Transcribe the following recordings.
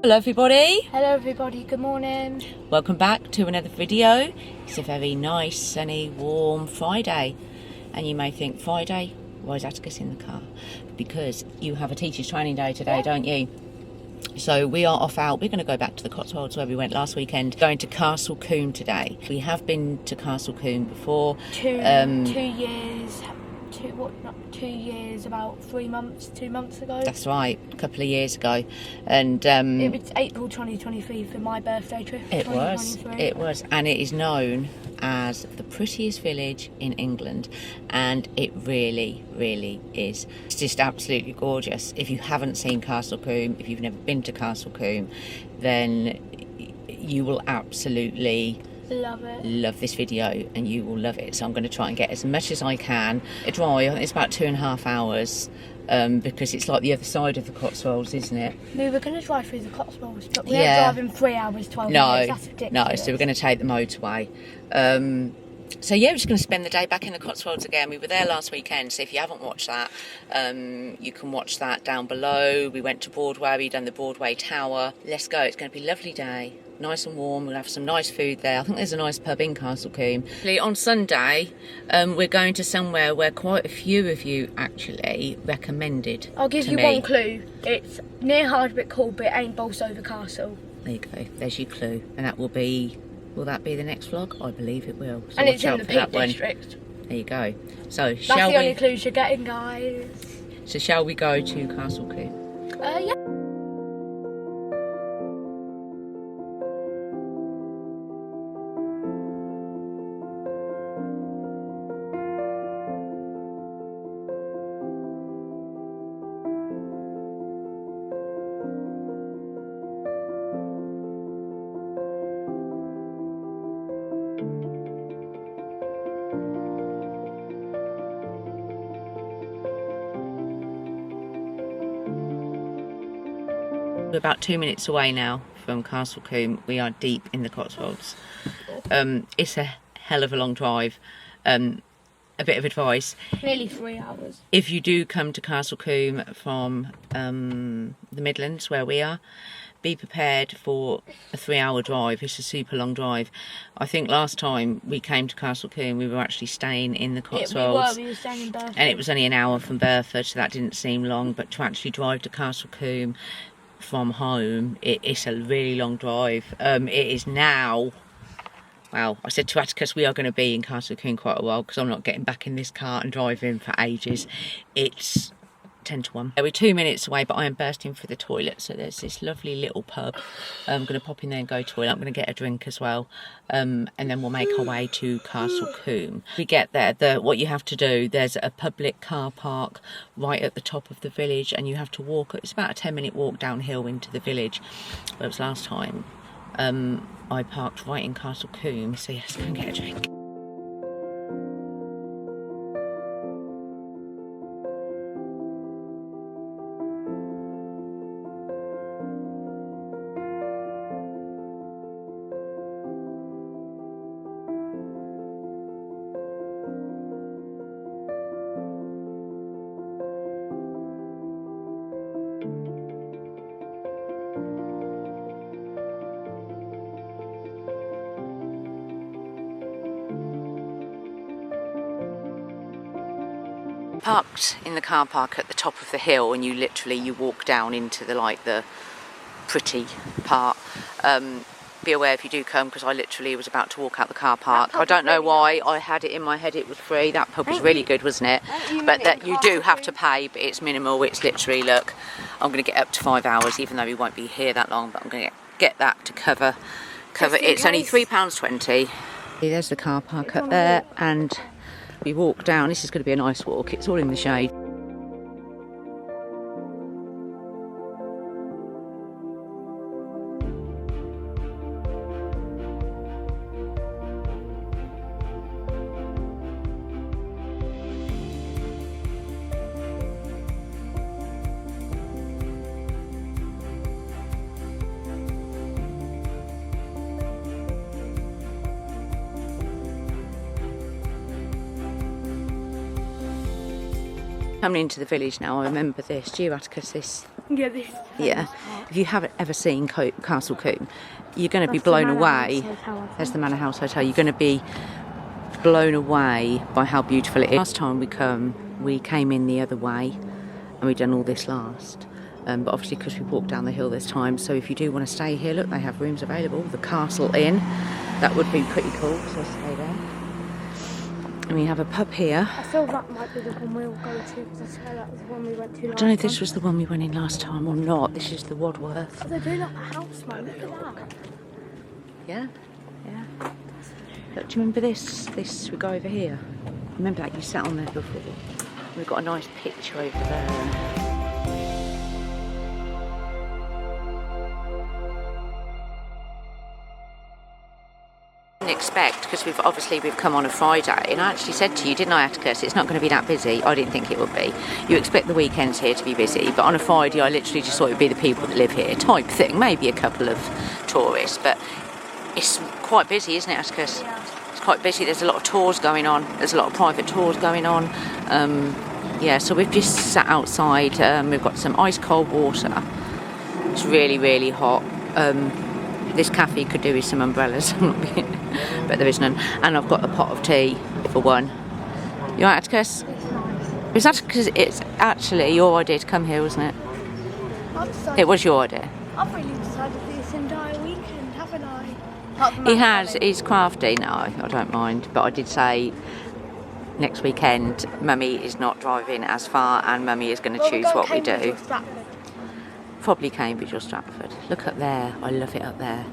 Hello everybody. Hello everybody, good morning. Welcome back to another video. It's a very nice, sunny, warm Friday. And you may think, Friday? Why is Atticus in the car? Because you have a teacher's training day today, don't you? So we are off out. We're going to go back to the Cotswolds where we went last weekend. Going to Combe today. We have been to Combe before. 2 years. 2 years, about 2 months ago. That's right, a couple of years ago. And it was April 2023 for my birthday trip. It was, and it is known as the prettiest village in England, and it really is. It's just absolutely gorgeous. If you haven't seen Combe, if you've never been to Combe, then you will absolutely love this video, and you will love it. So I'm going to try and get as much as I can. A drive, I think it's about 2.5 hours, because it's like the other side of the Cotswolds, isn't it? We were going to drive through the Cotswolds, but we're driving 3 hours, 12 minutes. That's ridiculous. No, so we're going to take the motorway. So yeah, we're just going to spend the day back in the Cotswolds again. We were there last weekend, so if you haven't watched that, you can watch that down below. We went to Broadway, we done the Broadway Tower. Let's go, it's going to be a lovely day. Nice and warm, we'll have some nice food there. I think there's a nice pub in Combe. On Sunday, we're going to somewhere where quite a few of you actually recommended. I'll give you one clue. It's near Hardwick Hall, but it ain't Bolsover Castle. There you go, there's your clue. And that will be, will that be the next vlog? I believe it will. So and it's in the Peak District. There you go. So that's the only clues you're getting, guys. So shall we go to Combe? Yeah. We're about 2 minutes away now from Combe. We are deep in the Cotswolds. It's a hell of a long drive. A bit of advice. Nearly 3 hours. If you do come to Combe from the Midlands, where we are, be prepared for a 3-hour drive. It's a super long drive. I think last time we came to Combe, we were actually staying in the Cotswolds. We were staying in Burford. And it was only an hour from Burford, so that didn't seem long. But to actually drive to Combe from home, it's a really long drive. It is now, well, I said to Atticus we are going to be in Combe quite a while, because I'm not getting back in this car and driving for ages. It's 10 to 1. We're 2 minutes away, but I am bursting for the toilet. So there's this lovely little pub. I'm going to pop in there and go to the toilet. I'm going to get a drink as well, and then we'll make our way to Combe. We get there, what you have to do, there's a public car park right at the top of the village, and you have to walk. It's about a 10-minute walk downhill into the village. Whereas last time I parked right in Combe. So yes, go and get a drink. Parked in the car park at the top of the hill, and you walk down into the pretty part. Be aware if you do come, because I literally was about to walk out the car park. I don't know why I had it in my head it was free. That pub was really good, wasn't it? But that you do have to pay, but it's minimal. It's literally, look, I'm going to get up to 5 hours, even though we won't be here that long, but I'm going to get that to cover. It's only £3.20. There's the car park up there, and we walk down. This is going to be a nice walk. It's all in the shade. Coming into the village now, I remember this. Do you, Atticus, this? Yeah, this. Yeah. If you haven't ever seen Castle Combe, you're going to be blown away. There's the Manor House Hotel. You're going to be blown away by how beautiful it is. Last time we came in the other way, and we'd done all this last. But obviously because we walked down the hill this time, so if you do want to stay here, look, they have rooms available. The Castle Inn, that would be pretty cool, so stay there. And we have a pub here. I feel that might be the one we'll go to, because I swear that was the one we went to last time. I don't know if this was the one we went in last time or not. This is the Wadworth. Oh, they're doing up the house, man. Look at that. Yeah, yeah. Look, do you remember this? We go over here. Remember that? You sat on there before. We've got a nice picture over there. Expect, because we've come on a Friday, and I actually said to you, didn't I, Atticus, it's not going to be that busy. I didn't think it would be. You expect the weekends here to be busy, but on a Friday I literally just thought it would be the people that live here type thing, maybe a couple of tourists, but it's quite busy, isn't it, Atticus? Yeah. It's quite busy. There's a lot of tours going on, there's a lot of private tours going on. Yeah, so we've just sat outside. We've got some ice cold water. It's really, really hot. This cafe could do with some umbrellas, but there is none. And I've got a pot of tea for one. You alright, Atticus? It's actually your idea to come here, wasn't it? It was your idea. I've really decided this entire weekend, haven't I? He has. He's crafty. No, I don't mind. But I did say next weekend, Mummy is not driving as far, and Mummy is going to choose what we do. Probably Cambridge or Stratford. Look up there. I love it up there.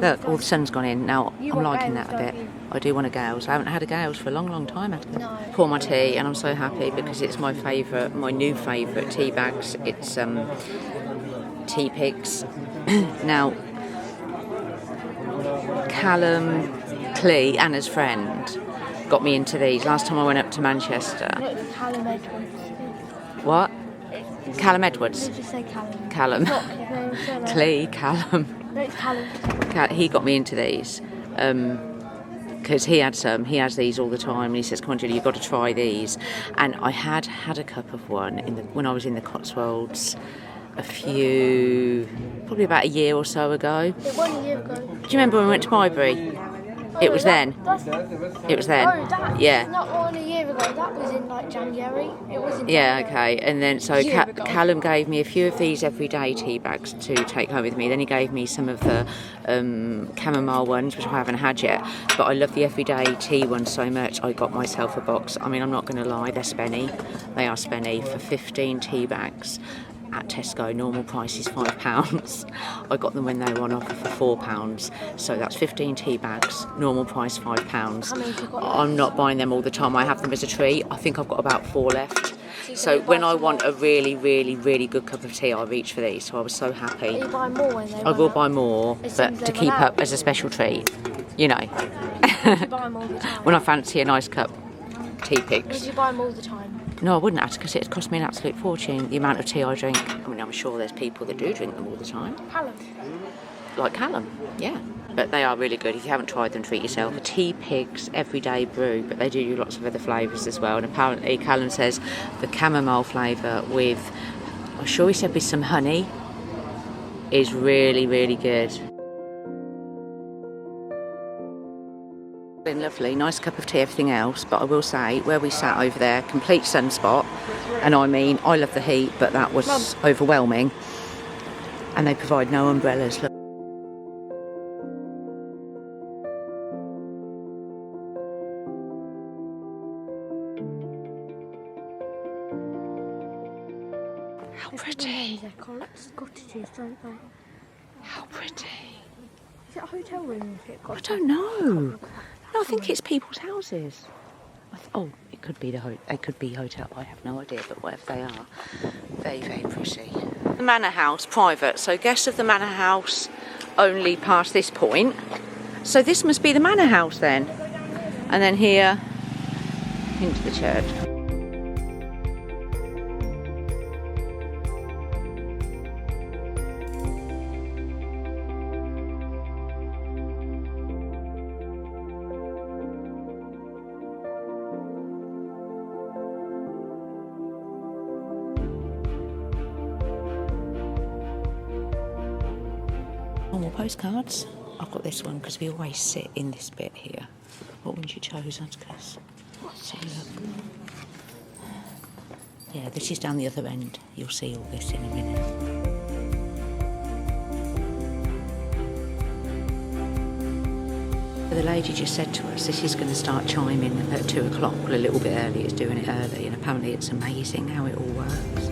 Look, all the sun's gone in. Now, I'm liking that a bit. I do want a Gales. I haven't had a Gales for a long, long time. No. Pour my tea, and I'm so happy because it's my favourite, my new favourite tea bags. It's Tea Pigs. Now, Callum Clee, Anna's friend, got me into these. Last time I went up to Manchester. No, it's Callum Edwards. What? Callum Edwards. Just say Callum. Callum. Clee, Callum. No, it's Callum. He got me into these because he has these all the time, and he says, come on Julie, you've got to try these. And I had a cup of one when I was in the Cotswolds probably about a year or so ago. It was a year ago. Do you remember when we went to Bybury? It was then. It was then. Oh, that. Yeah. Not more than a year ago. That was in like January. It was in Yeah. January. Okay. And then so Callum gave me a few of these everyday tea bags to take home with me. Then he gave me some of the chamomile ones, which I haven't had yet. But I love the everyday tea ones so much. I got myself a box. I mean, I'm not going to lie. They're spenny. They are spenny for 15 tea bags. At Tesco, normal price is £5. I got them when they were on offer for £4, so that's 15 tea bags, normal price £5. I'm not buying them all the time. I have them as a treat. I think I've got about 4 left. So when I want a really, really, really good cup of tea, I reach for these. So I was so happy. You buy more when they I will buy more, but to keep up as a special treat, you know. You buy them all the time. When I fancy a nice cup, Tea Pigs. Would you buy them all the time? No, I wouldn't actually, because it cost me an absolute fortune, the amount of tea I drink. I mean, I'm sure there's people that do drink them all the time. Callum. Like Callum, yeah. But they are really good. If you haven't tried them, treat yourself. A Tea Pigs everyday brew, but they do lots of other flavours as well. And apparently Callum says the chamomile flavour with, I'm sure he said with some honey, is really, really good. Lovely, nice cup of tea, everything else, but I will say where we sat over there, complete sunspot, and I mean I love the heat, but that was overwhelming, and they provide no umbrellas. Look. How pretty. Cottages, don't they? How pretty. Is it a hotel room? I don't know. No, I think it's people's houses. It could be it could be hotel. I have no idea, but whatever they are, very, very pretty. The manor house, private. So guests of the manor house only past this point. So this must be the manor house then. And then here into the church. Oh, more postcards. I've got this one because we always sit in this bit here. What one you chose, Atticus? Let's have a look. Yeah, this is down the other end. You'll see all this in a minute. The lady just said to us this is going to start chiming at 2 o'clock. Well, a little bit early, it's doing it early, and apparently it's amazing how it all works.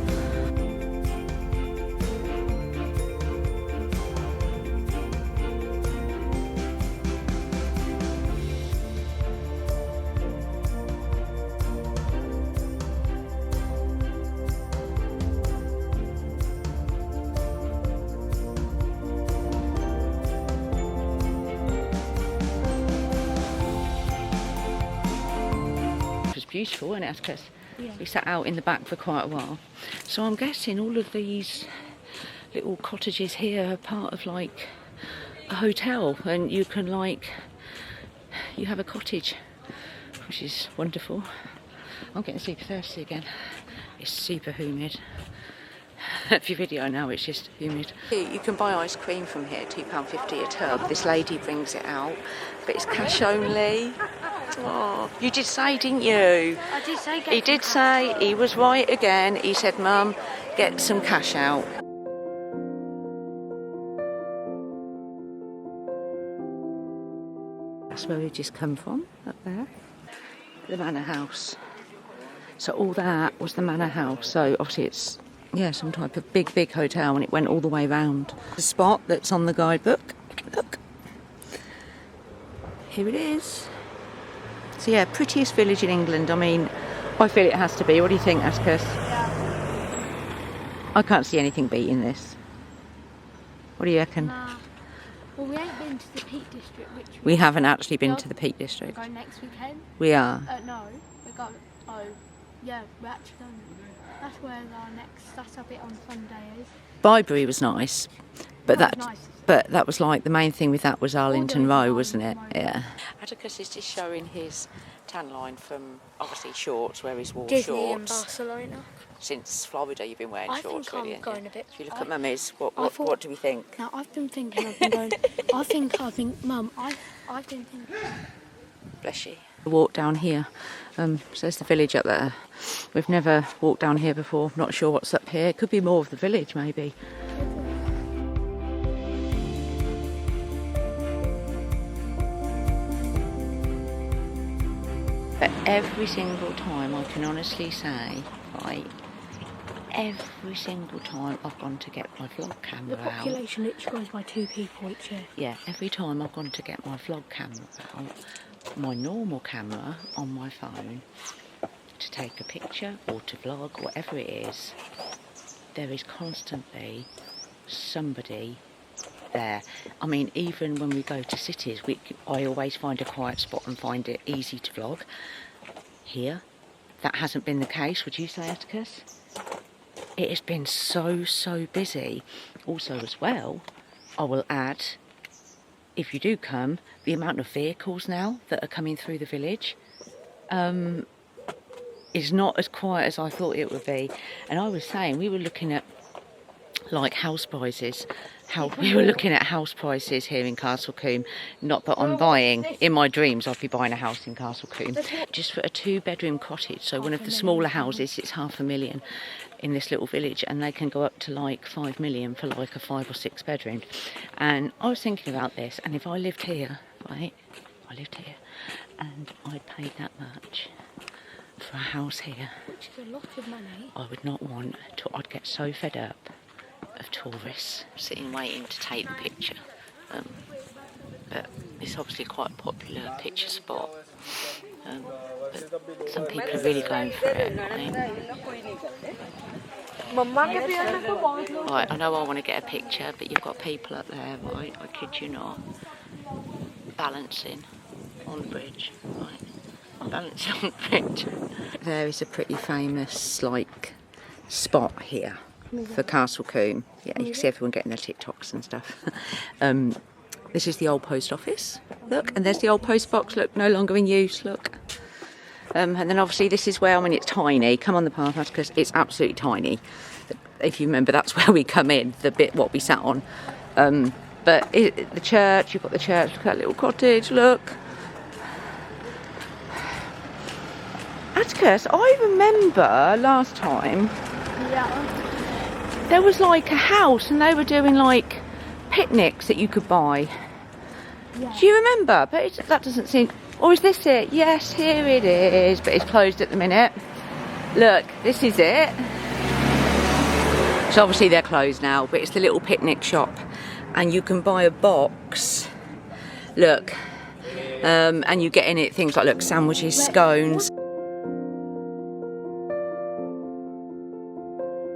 Beautiful, isn't it, Atticus? Yeah. We sat out in the back for quite a while. So I'm guessing all of these little cottages here are part of like a hotel, and you can you have a cottage, which is wonderful. I'm getting super thirsty again. It's super humid. If you video now, it's just humid. You can buy ice cream from here, £2.50 a tub. This lady brings it out, but it's cash only. Oh, you did say, didn't you? I did say. He did say, he was right again. He said, Mum, get some cash out. That's where we just come from, up there. The manor house. So all that was the manor house. So obviously it's, yeah, some type of big hotel, and it went all the way round. The spot that's on the guidebook. Look. Here it is. So yeah, prettiest village in England. I mean, I feel it has to be. What do you think, Atticus? Yeah. I can't see anything beating this. What do you reckon? Nah. Well, we ain't been to the Peak District, which We haven't actually been to the Peak District. We're going next weekend. We are. No, we're going. Oh, yeah, we're actually going. That's where our next. That's a bit on Sunday is. Bybury was nice, but That was nice. but that was like the main thing with that was Arlington Row, wasn't it? Arlington Row. Yeah. Atticus is just showing his tan line from obviously shorts, where he's worn Disney shorts. and Barcelona. Since Florida, you've been wearing I shorts, think really. I'm going a bit. If you look at Mummy's, what thought- what do we think? Now I've been thinking. I've been going. I think, Mum. I've been thinking. Bless you. Walk down here. So there's the village up there. We've never walked down here before. Not sure what's up here. It could be more of the village, maybe. But every single time, I can honestly say, right, every single time I've gone to get my vlog camera The out. population literally goes by 2 people each year. Yeah, every time I've gone to get my vlog camera out, my normal camera on my phone, to take a picture or to vlog, whatever it is, there is constantly somebody there. I mean, even when we go to cities, I always find a quiet spot and find it easy to vlog. Here, that hasn't been the case, would you say, Atticus? It has been so busy. Also as well, I will add, if you do come, the amount of vehicles now that are coming through the village is not as quiet as I thought it would be. And I was saying, we were looking at like house prices. We were looking at house prices here in Castle Combe. Not that I'm buying. In my dreams, I'd be buying a house in Castle Combe. Just for a 2-bedroom cottage. So one of the smaller houses, it's £500,000 in this little village, and they can go up to like 5 million for like a 5 or 6 bedroom. And I was thinking about this, and if I lived here, right, and I'd paid that much for a house here, Which is a lot of money. I would not want to. I'd get so fed up of tourists sitting waiting to take the picture. But it's obviously quite a popular picture spot. But some people are really going for it. Right, I know I want to get a picture, but you've got people up there, right? I kid you not, balancing on the bridge, right? Balancing on the bridge. There is a pretty famous spot here for Castle Combe. Yeah, you can see everyone getting their TikToks and stuff. This is the old post office. Look, and there's the old post box. Look, no longer in use. Look. And then obviously this is where, I mean, it's tiny. Come on the path, because it's absolutely tiny. If you remember, that's where we come in, the bit what we sat on. But the church, you've got the church, look at that little cottage, look. Atticus, I remember last time, there was like a house and they were doing like picnics that you could buy. Yeah. Do you remember? But that doesn't seem... Or is this it? Yes, here it is. But it's closed at the minute. Look, this is it. So obviously they're closed now, but it's the little picnic shop. And you can buy a box. Look. And you get in it things like, look, sandwiches, scones.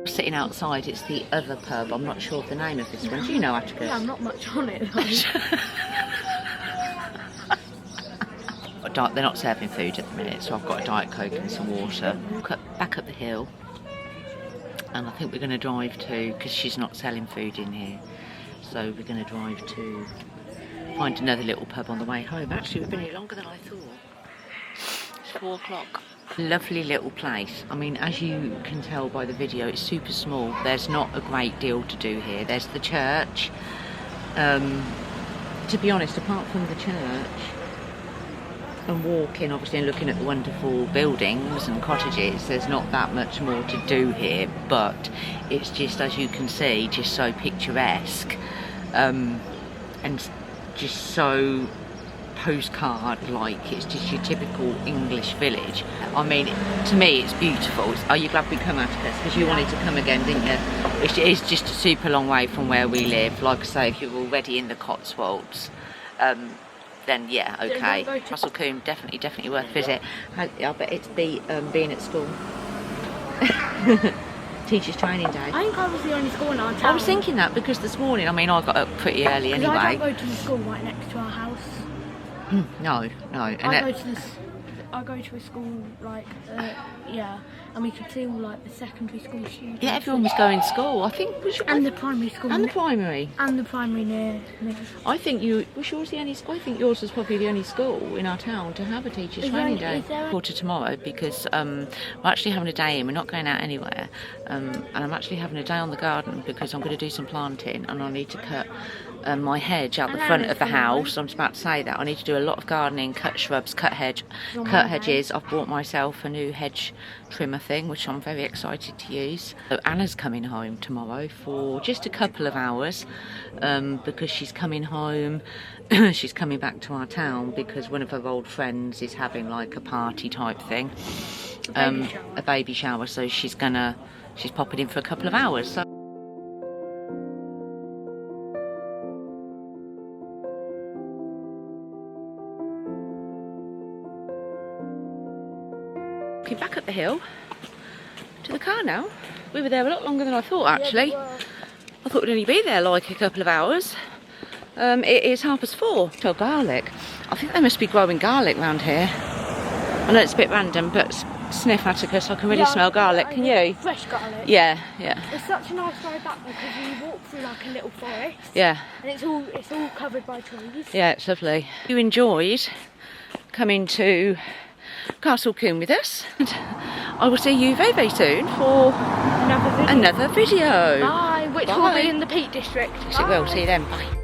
Sitting outside, it's the other pub. I'm not sure of the name of this one. Do you know, Atticus? Yeah, I'm not much on it. They're not serving food at the minute, so I've got a Diet Coke and some water. Back up the hill, and I think we're going to drive to, because she's not selling food in here, so we're going to drive to find another little pub on the way home. Actually, we've been here longer than I thought. It's 4 o'clock. Lovely little place. I mean, as you can tell by the video, it's super small. There's not a great deal to do here. There's the church. To be honest, apart from the church and walking, obviously, and looking at the wonderful buildings and cottages, there's not that much more to do here. But it's just, as you can see, just so picturesque, and just so postcard like. It's just your typical English village. I mean, to me it's beautiful. Are you glad we come, Atticus? Because you wanted to come again, didn't you? It is just a super long way from where we live. Like I say, if you're already in the Cotswolds, then yeah, okay. Combe, definitely worth a visit. I bet it's being at school. Teachers training day. I think I was the only school in our town. I was thinking that because this morning, I mean, I got up pretty early anyway. I don't go to the school right next to our house. No. I go to a school like, and we could see all like the secondary school students. Yeah, everyone was going to school. I think and the primary school. And the primary. And the primary near. I think yours was probably the only school in our town to have a teachers' training day. Quarter tomorrow, because we're actually having a day in. We're not going out anywhere, and I'm actually having a day on the garden because I'm going to do some planting, and I need to cut my hedge out the front of the house. I'm just about to say that I need to do a lot of gardening, cut shrubs, cut hedges. I've bought myself a new hedge trimmer thing, which I'm very excited to use. So Anna's coming home tomorrow for just a couple of hours, because she's coming home. She's coming back to our town because one of her old friends is having like a party type thing, a baby shower. So she's popping in for a couple of hours. So back up the hill to the car now. We were there a lot longer than I thought, actually. I thought we'd only be there like a couple of hours. It is 4:30. So garlic. I think they must be growing garlic around here. I know it's a bit random, but sniff, Atticus, I can really smell garlic. Can you? Fresh garlic. Yeah. It's such a nice ride back because we walk through like a little forest. Yeah. And it's all covered by trees. Yeah, it's lovely. You enjoyed coming to Combe with us. And I will see you very, very soon for another video. Bye, which will be in the Peak District. Yes, it will. See you then. Bye.